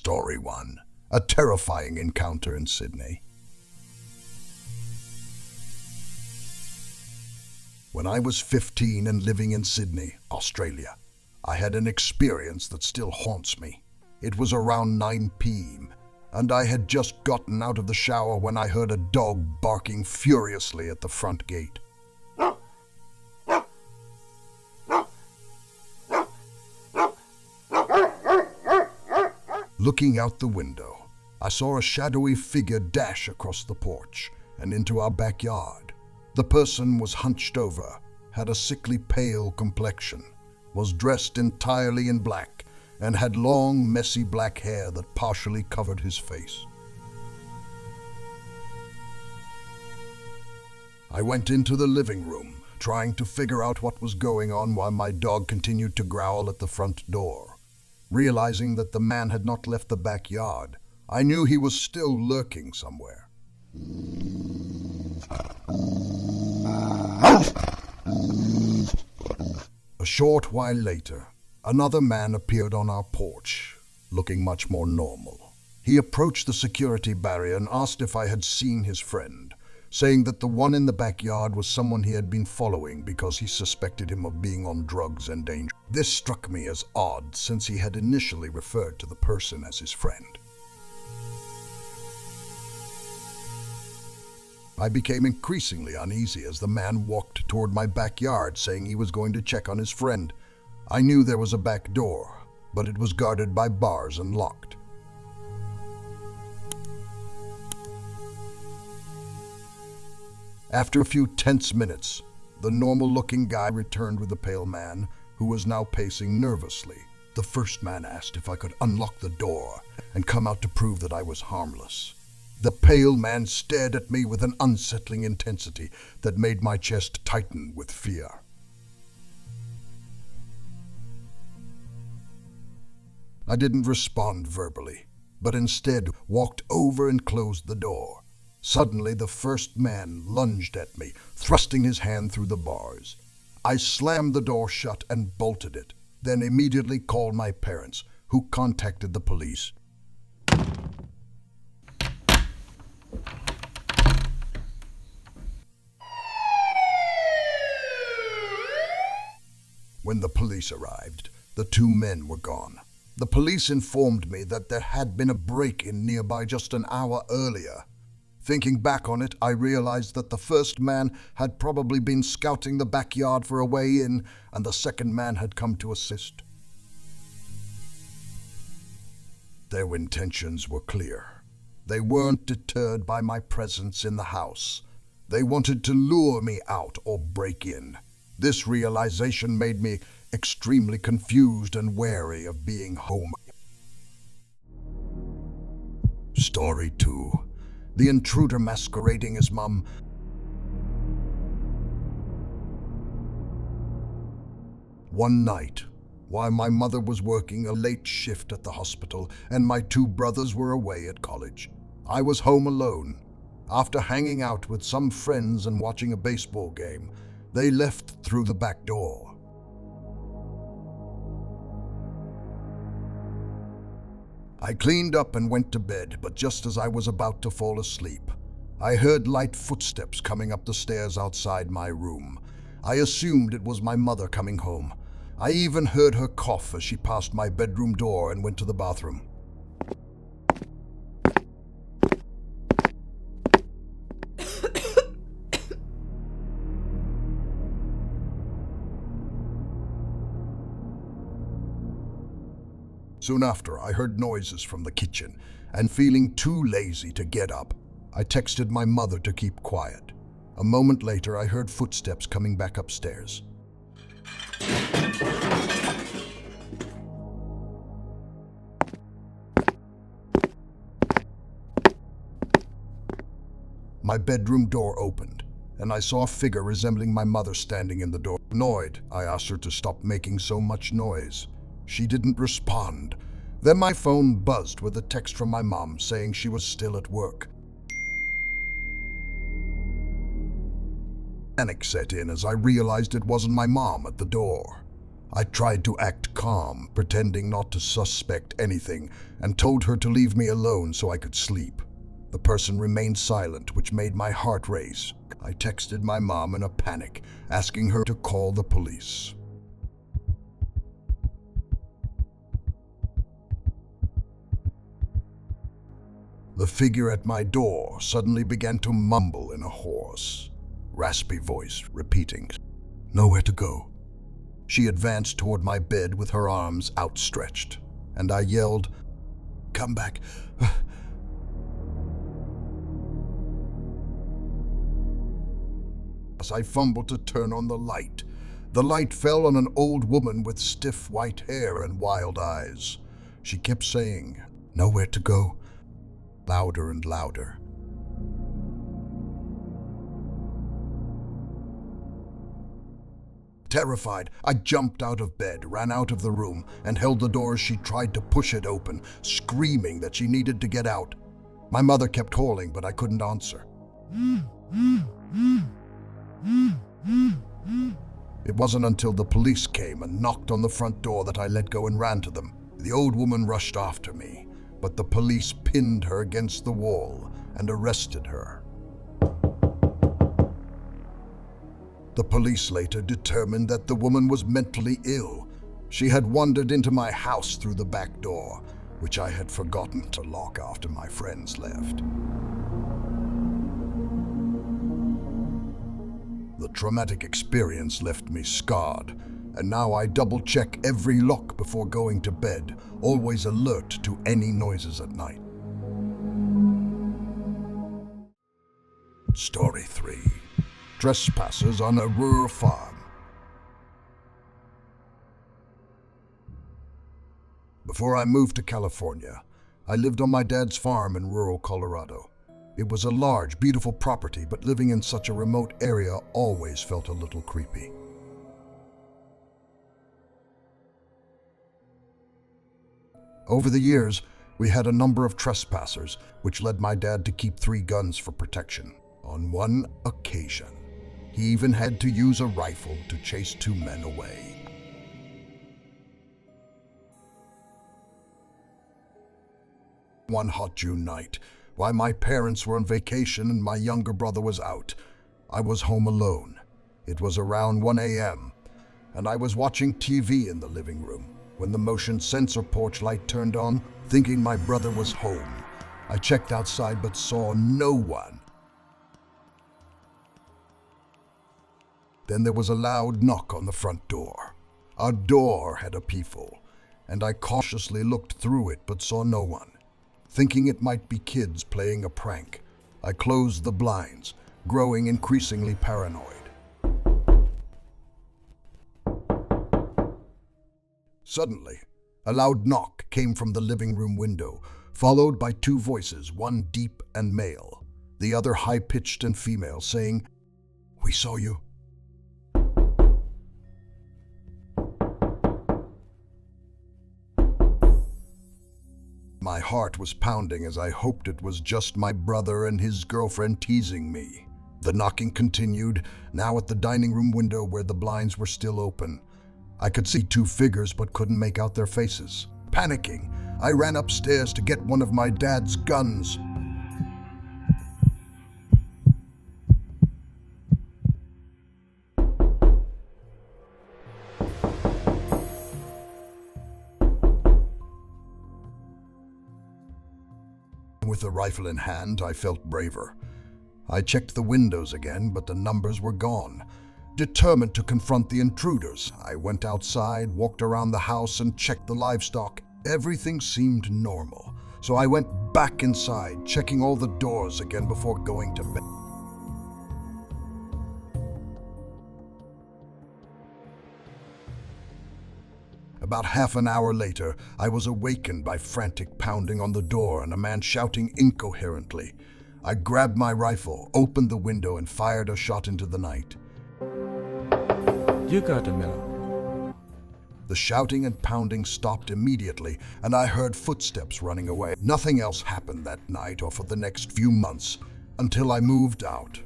Story 1. A terrifying encounter in Sydney. When I was 15 and living in Sydney, Australia, I had an experience that still haunts me. It was around 9 p.m. and I had just gotten out of the shower when I heard a dog barking furiously at the front gate. Looking out the window, I saw a shadowy figure dash across the porch and into our backyard. The person was hunched over, had a sickly pale complexion, was dressed entirely in black, and had long, messy black hair that partially covered his face. I went into the living room, trying to figure out what was going on while my dog continued to growl at the front door. Realizing that the man had not left the backyard, I knew he was still lurking somewhere. A short while later, another man appeared on our porch, looking much more normal. He approached the security barrier and asked if I had seen his friend, saying that the one in the backyard was someone he had been following because he suspected him of being on drugs and danger. This struck me as odd since he had initially referred to the person as his friend. I became increasingly uneasy as the man walked toward my backyard saying he was going to check on his friend. I knew there was a back door, but it was guarded by bars and locked. After a few tense minutes, the normal-looking guy returned with the pale man, who was now pacing nervously. The first man asked if I could unlock the door and come out to prove that I was harmless. The pale man stared at me with an unsettling intensity that made my chest tighten with fear. I didn't respond verbally, but instead walked over and closed the door. Suddenly, the first man lunged at me, thrusting his hand through the bars. I slammed the door shut and bolted it, then immediately called my parents, who contacted the police. When the police arrived, the two men were gone. The police informed me that there had been a break-in nearby just an hour earlier. Thinking back on it, I realized that the first man had probably been scouting the backyard for a way in, and the second man had come to assist. Their intentions were clear. They weren't deterred by my presence in the house. They wanted to lure me out or break in. This realization made me extremely confused and wary of being home. Story 2. The intruder masquerading as Mum. One night, while my mother was working a late shift at the hospital and my two brothers were away at college, I was home alone. After hanging out with some friends and watching a baseball game, they left through the back door. I cleaned up and went to bed, but just as I was about to fall asleep, I heard light footsteps coming up the stairs outside my room. I assumed it was my mother coming home. I even heard her cough as she passed my bedroom door and went to the bathroom. Soon after, I heard noises from the kitchen, and feeling too lazy to get up, I texted my mother to keep quiet. A moment later, I heard footsteps coming back upstairs. My bedroom door opened, and I saw a figure resembling my mother standing in the door. Annoyed, I asked her to stop making so much noise. She didn't respond. Then my phone buzzed with a text from my mom saying she was still at work. Panic set in as I realized it wasn't my mom at the door. I tried to act calm, pretending not to suspect anything, and told her to leave me alone so I could sleep. The person remained silent, which made my heart race. I texted my mom in a panic, asking her to call the police. The figure at my door suddenly began to mumble in a hoarse, raspy voice, repeating, "Nowhere to go." She advanced toward my bed with her arms outstretched, and I yelled, "Come back." As I fumbled to turn on the light fell on an old woman with stiff white hair and wild eyes. She kept saying, "Nowhere to go," louder and louder. Terrified, I jumped out of bed, ran out of the room, and held the door as she tried to push it open, screaming that she needed to get out. My mother kept calling, but I couldn't answer. It wasn't until the police came and knocked on the front door that I let go and ran to them. The old woman rushed after me, but the police pinned her against the wall and arrested her. The police later determined that the woman was mentally ill. She had wandered into my house through the back door, which I had forgotten to lock after my friends left. The traumatic experience left me scarred, and now I double-check every lock before going to bed, always alert to any noises at night. Story 3. Trespassers on a rural farm. Before I moved to California, I lived on my dad's farm in rural Colorado. It was a large, beautiful property, but living in such a remote area always felt a little creepy. Over the years, we had a number of trespassers, which led my dad to keep 3 guns for protection. On one occasion, he even had to use a rifle to chase 2 men away. One hot June night, while my parents were on vacation and my younger brother was out, I was home alone. It was around 1 a.m., and I was watching TV in the living room when the motion sensor porch light turned on, thinking my brother was home. I checked outside but saw no one. Then there was a loud knock on the front door. Our door had a peephole, and I cautiously looked through it but saw no one. Thinking it might be kids playing a prank, I closed the blinds, growing increasingly paranoid. Suddenly, a loud knock came from the living room window, followed by 2 voices, one deep and male, the other high-pitched and female, saying, "We saw you." My heart was pounding as I hoped it was just my brother and his girlfriend teasing me. The knocking continued, now at the dining room window where the blinds were still open. I could see 2 figures but couldn't make out their faces. Panicking, I ran upstairs to get one of my dad's guns. With a rifle in hand, I felt braver. I checked the windows again, but the numbers were gone. Determined to confront the intruders, I went outside, walked around the house, and checked the livestock. Everything seemed normal, so I went back inside, checking all the doors again before going to bed. About half an hour later, I was awakened by frantic pounding on the door and a man shouting incoherently. I grabbed my rifle, opened the window, and fired a shot into the night. You got the milk. The shouting and pounding stopped immediately, and I heard footsteps running away. Nothing else happened that night or for the next few months, until I moved out.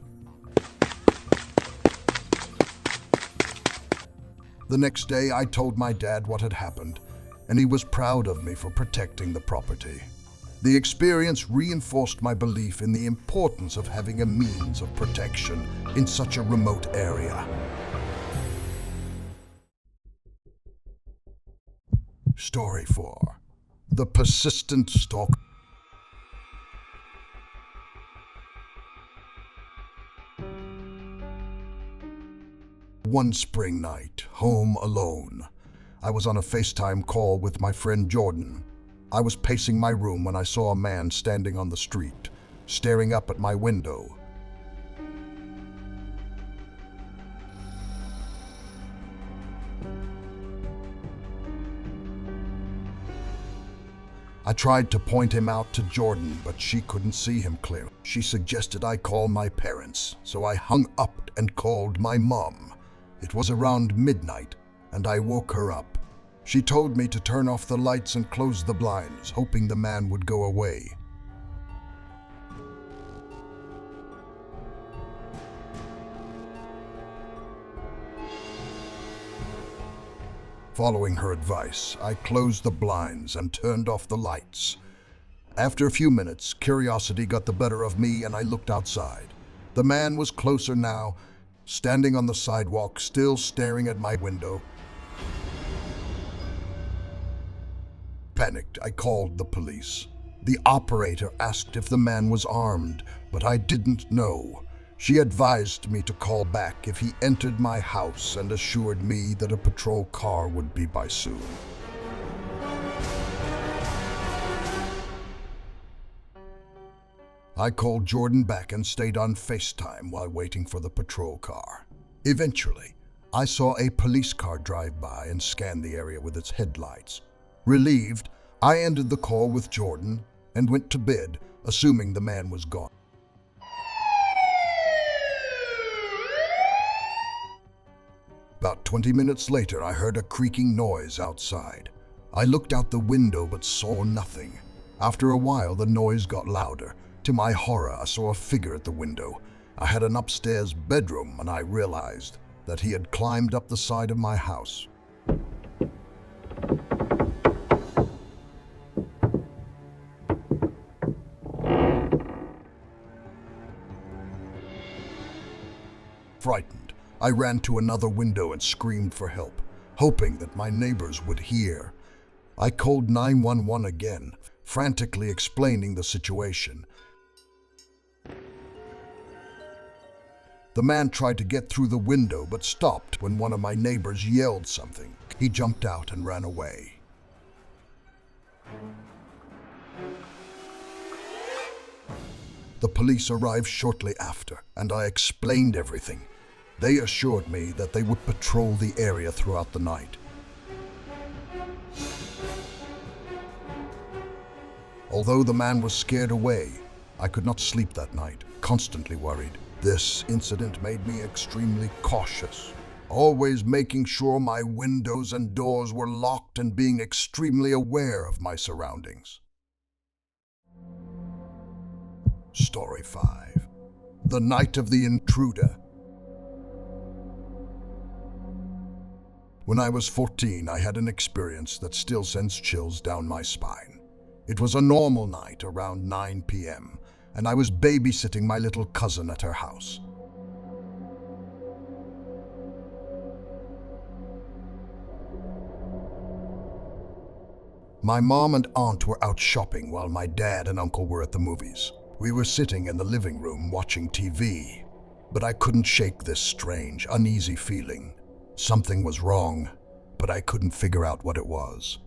The next day, I told my dad what had happened, and he was proud of me for protecting the property. The experience reinforced my belief in the importance of having a means of protection in such a remote area. Story 4. The Persistent Stalker. One spring night, home alone. I was on a FaceTime call with my friend Jordan. I was pacing my room when I saw a man standing on the street, staring up at my window. I tried to point him out to Jordan, but she couldn't see him clearly. She suggested I call my parents, so I hung up and called my mom. It was around midnight, and I woke her up. She told me to turn off the lights and close the blinds, hoping the man would go away. Following her advice, I closed the blinds and turned off the lights. After a few minutes, curiosity got the better of me and I looked outside. The man was closer now, standing on the sidewalk, still staring at my window. Panicked, I called the police. The operator asked if the man was armed, but I didn't know. She advised me to call back if he entered my house and assured me that a patrol car would be by soon. I called Jordan back and stayed on FaceTime while waiting for the patrol car. Eventually, I saw a police car drive by and scan the area with its headlights. Relieved, I ended the call with Jordan and went to bed, assuming the man was gone. About 20 minutes later, I heard a creaking noise outside. I looked out the window but saw nothing. After a while, the noise got louder. To my horror, I saw a figure at the window. I had an upstairs bedroom and I realized that he had climbed up the side of my house. Frightened, I ran to another window and screamed for help, hoping that my neighbors would hear. I called 911 again, frantically explaining the situation. The man tried to get through the window but stopped when one of my neighbors yelled something. He jumped out and ran away. The police arrived shortly after, and I explained everything. They assured me that they would patrol the area throughout the night. Although the man was scared away, I could not sleep that night, constantly worried. This incident made me extremely cautious, always making sure my windows and doors were locked and being extremely aware of my surroundings. Story 5. The Night of the Intruder. When I was 14, I had an experience that still sends chills down my spine. It was a normal night around 9 p.m., and I was babysitting my little cousin at her house. My mom and aunt were out shopping while my dad and uncle were at the movies. We were sitting in the living room watching TV, but I couldn't shake this strange, uneasy feeling. Something was wrong, but I couldn't figure out what it was.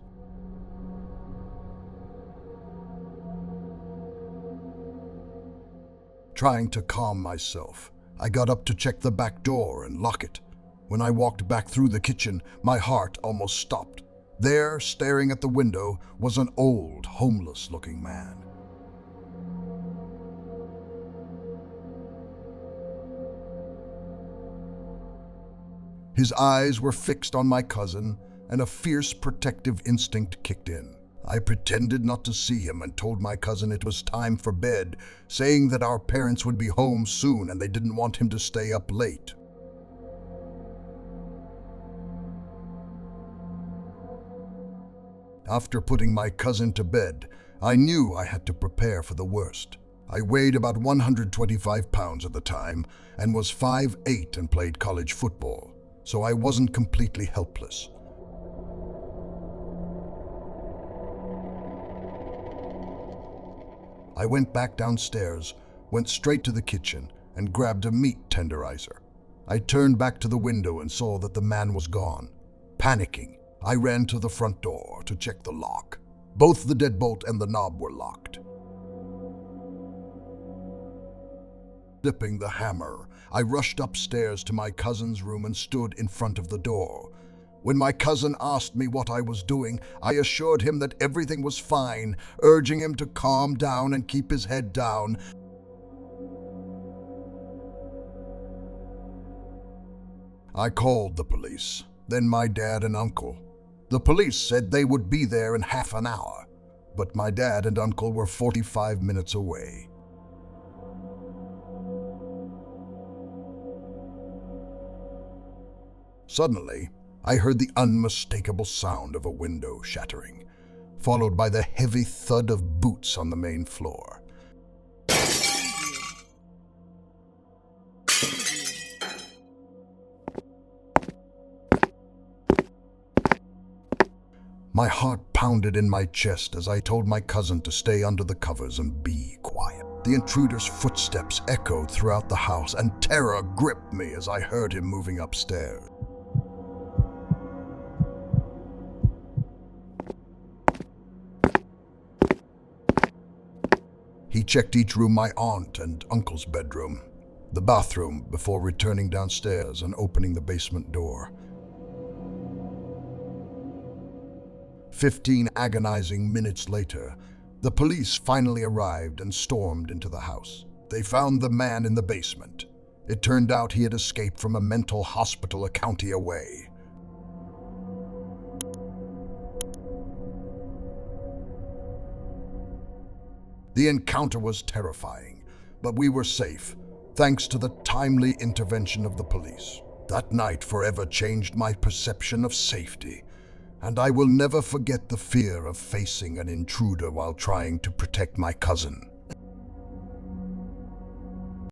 Trying to calm myself, I got up to check the back door and lock it. When I walked back through the kitchen, my heart almost stopped. There, staring at the window, was an old, homeless-looking man. His eyes were fixed on my cousin, and a fierce protective instinct kicked in. I pretended not to see him and told my cousin it was time for bed, saying that our parents would be home soon and they didn't want him to stay up late. After putting my cousin to bed, I knew I had to prepare for the worst. I weighed about 125 pounds at the time and was 5'8" and played college football, so I wasn't completely helpless. I went back downstairs, went straight to the kitchen, and grabbed a meat tenderizer. I turned back to the window and saw that the man was gone. Panicking, I ran to the front door to check the lock. Both the deadbolt and the knob were locked. Dipping the hammer, I rushed upstairs to my cousin's room and stood in front of the door. When my cousin asked me what I was doing, I assured him that everything was fine, urging him to calm down and keep his head down. I called the police, then my dad and uncle. The police said they would be there in half an hour, but my dad and uncle were 45 minutes away. Suddenly, I heard the unmistakable sound of a window shattering, followed by the heavy thud of boots on the main floor. My heart pounded in my chest as I told my cousin to stay under the covers and be quiet. The intruder's footsteps echoed throughout the house, and terror gripped me as I heard him moving upstairs. He checked each room, my aunt and uncle's bedroom, the bathroom, before returning downstairs and opening the basement door. 15 agonizing minutes later, the police finally arrived and stormed into the house. They found the man in the basement. It turned out he had escaped from a mental hospital a county away. The encounter was terrifying, but we were safe, thanks to the timely intervention of the police. That night forever changed my perception of safety, and I will never forget the fear of facing an intruder while trying to protect my cousin.